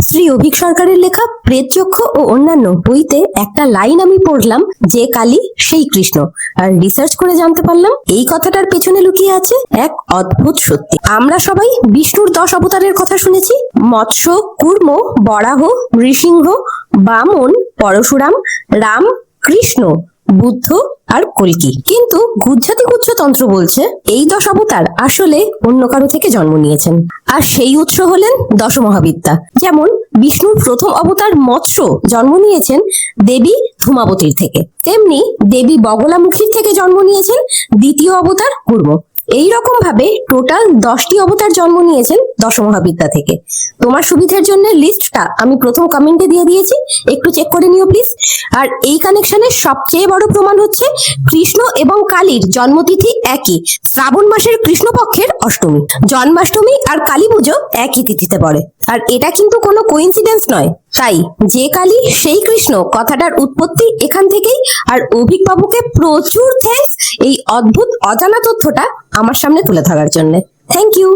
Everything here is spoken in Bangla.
শ্রী অভিক সরকারের লেখা প্রেতযক্ষ ও অন্যান্য বইতে একটা লাইন আমি পড়লাম, যে কালী সেই কৃষ্ণ। আর রিসার্চ করে জানতে পারলাম এই কথাটার পেছনে লুকিয়ে আছে এক অদ্ভুত সত্যি। আমরা সবাই বিষ্ণুর 10 অবতারের কথা শুনেছি, মৎস্য, কূর্ম, বরাহ, নৃসিংহ, বামন, পরশুরাম, রাম, কৃষ্ণ, বুদ্ধ আর কল্কি। কিন্তু গুজ্জাতি গুচ্ছতন্ত্র বলছে এই 10 অবতার আসলে অন্য কারো থেকে জন্ম নিয়েছেন, আর সেই উৎস হলেন দশমহাবিদ্যা। যেমন বিষ্ণুর প্রথম অবতার মৎস্য জন্ম নিয়েছেন দেবী ধূমাবতীর থেকে, তেমনি দেবী বগলামুখীর থেকে জন্ম নিয়েছেন দ্বিতীয় অবতার কূর্ম। এইরকম ভাবে টোটাল 10টি অবতার জন্ম নিয়েছেন দশমহাবিদ্যা থেকে। তোমার সুবিধার জন্য লিস্টটা আমি প্রথম কমেন্টে দিয়ে দিয়েছি, একটু চেক করে নিও প্লিজ। আর এই কানেকশনের সবচেয়ে বড় প্রমাণ হচ্ছে কৃষ্ণ এবং কালীর জন্মতিথি একই, শ্রাবণ মাসের কৃষ্ণপক্ষের অষ্টমী। জন্মাষ্টমী আর কালী পুজো একই তিথিতে পড়ে, আর এটা কিন্তু কোনো কোইন্সিডেন্স নয়। তাই যে কালী সেই কৃষ্ণ কথাটার উৎপত্তি এখান থেকেই। আর অভিক বাবুকে প্রচুর থ্যাঙ্কস এই অদ্ভুত অজানা তথ্যটা আমার সামনে তুলে ধরার জন্য। Thank you.